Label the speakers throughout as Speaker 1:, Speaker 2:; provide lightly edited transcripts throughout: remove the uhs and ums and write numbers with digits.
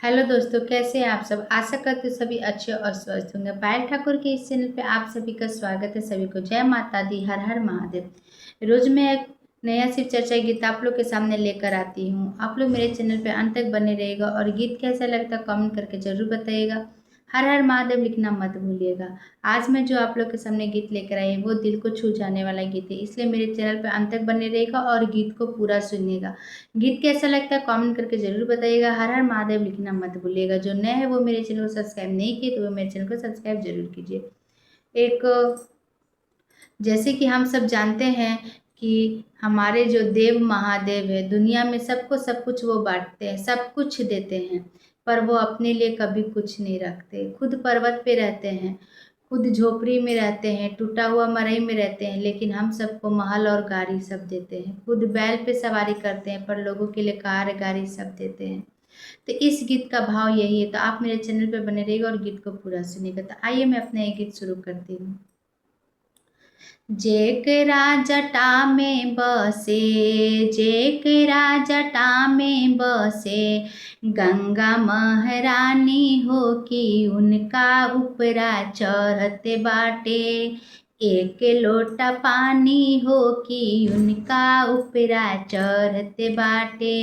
Speaker 1: Hello दोस्तों, कैसे हैं आप सब। आशा करते हैं सभी अच्छे और स्वस्थ होंगे। पायल ठाकुर के इस चैनल पे आप सभी का स्वागत है। सभी को जय माता दी, हर हर महादेव। रोज मैं एक नया शिव चर्चा गीत आप लोग के सामने लेकर आती हूँ। आप लोग मेरे चैनल पे अंत तक बने रहेगा और गीत कैसा लगता है कमेंट करके जरूर बताइएगा। हर हर महादेव लिखना मत भूलिएगा। आज मैं जो आप लोग के सामने गीत लेकर आई हूँ वो दिल को छू जाने वाला गीत है, इसलिए मेरे चैनल पे अंत तक बने रहेगा और गीत को पूरा सुनिएगा। गीत कैसा लगता है कमेंट करके जरूर बताइएगा। हर हर महादेव लिखना मत भूलिएगा। जो नए है वो मेरे चैनल को सब्सक्राइब नहीं किए तो वो मेरे चैनल को सब्सक्राइब जरूर कीजिए। एक जैसे कि हम सब जानते हैं कि हमारे जो देव महादेव है, दुनिया में सबको सब कुछ वो बांटते हैं, सब कुछ देते हैं, पर वो अपने लिए कभी कुछ नहीं रखते। खुद पर्वत पे रहते हैं, खुद झोपड़ी में रहते हैं, टूटा हुआ मरई में रहते हैं, लेकिन हम सबको महल और गाड़ी सब देते हैं। खुद बैल पे सवारी करते हैं, पर लोगों के लिए कार गाड़ी सब देते हैं। तो इस गीत का भाव यही है। तो आप मेरे चैनल पे बने रहिएगा और गीत को पूरा सुनिएगा। तो आइए मैं अपना ये गीत शुरू करती हूँ। जेकरा जटा में बसे, जेकरा जटा में बसे, गंगा महारानी हो कि उनका उपरा चढ़ते बाटे। एक लोटा पानी हो कि उनका उपरा चढ़ते बाटे।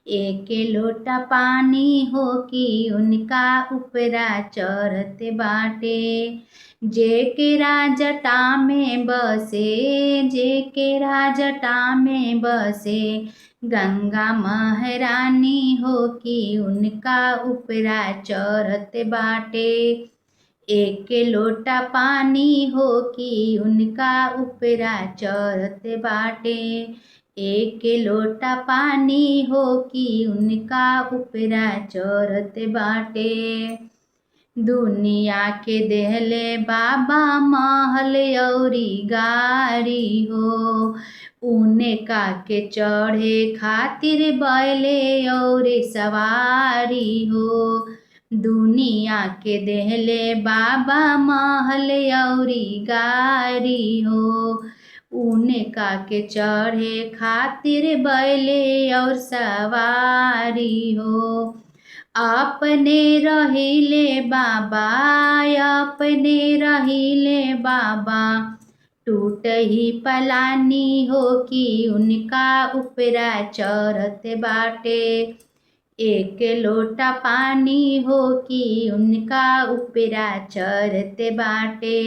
Speaker 1: एक लोटा पानी हो कि उनका उपरा चढ़ते बाटे। जेकरा जटा में बसे, जेकरा जटा में बसे, गंगा महारानी हो कि उनका उपरा चढ़त बाटे। एक लोटा पानी हो कि उनका उपरा चढ़त बाटे। एक लोटा पानी हो कि उनका उपरा चढ़त बाटे। दुनिया के देहले बाबा महल औरी गाड़ी हो, उनका के चढ़े खातिर बैले और सवारी हो। दुनिया के देहले बाबा महल औरी गाड़ी हो, उनका के चढ़े खातिर बैले और सवारी हो। अपने रहिले बाबा, अपने रहिले बाबा, टूट ही पलानी हो कि उनका उपरा चढ़त बाटे। एक लोटा पानी हो कि उनका उपरा चढ़त बाटे।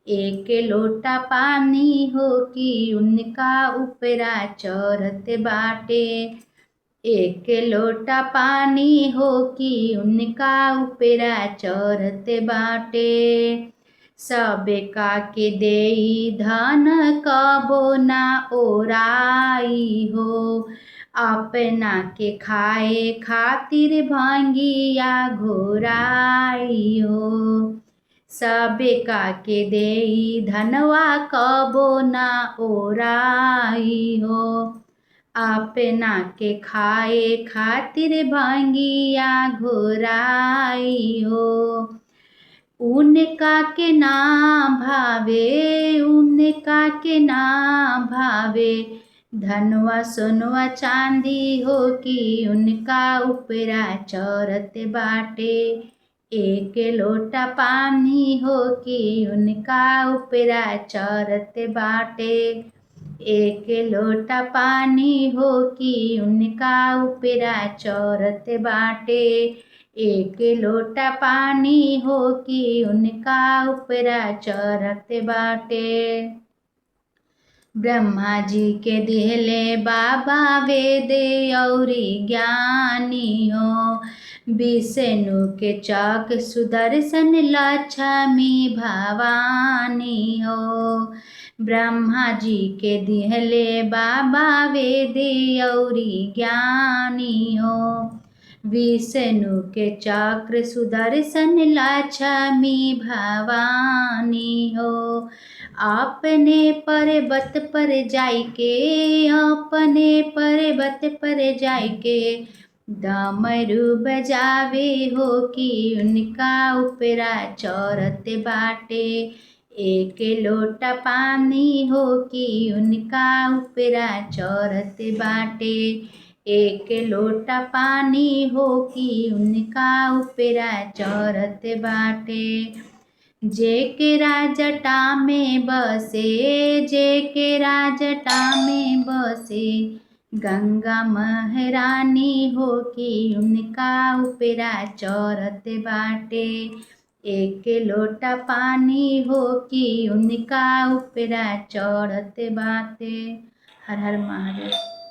Speaker 1: एक लोटा पानी हो कि उनका उपरा चढ़त बाटे। एक लोटा पानी हो कि उनका उपरा चढ़त बाटे। सबका के देई धन कबो ना ओराई हो, अपना के खाए खातिर भांगिया घोराई हो। सबका के देई धनवा कबो ना ओराई हो, अपना के खाए खातिर भांगिया घोराई हो। उनका के नाम भावे, उनका के नाम भावे, धनवा सोनवा चांदी हो कि उनका उपरा चढ़त बाटे। एक लोटा पानी हो कि उनका उपरा चढ़त बाटे। एक लोटा पानी हो कि उनका उपरा चढ़त बाटे। एक लोटा पानी हो कि उनका उपरा चढ़त बाटे। ब्रह्मा जी के दिहले बाबा वेद औरी ज्ञानी हो, विष्णु के चक सुदर्शन लक्ष्मी भवानी हो। ब्रह्मा जी के दिहले बाबा वेद औरी ज्ञानी हो, विष्णु के चक्र सुदर्शन लक्ष्मी भवानी हो। अपने पर्वत पर जाइके, अपने पर्वत पर जाइके, डमरू बजावे हो कि उनका उपरा चढ़त बाटे। एक लोटा पानी हो कि उनका उपरा चढ़त बाटे। एक लोटा पानी हो कि उनका उपरा चढ़त बाटे। जेकरा जटा में बसे, जेकरा जटा में बसे, गंगा महारानी हो कि उनका उपरा चढ़त बाटे। एक लोटा पानी हो कि उनका उपरा चढ़त बाटे। हर हर महादेव।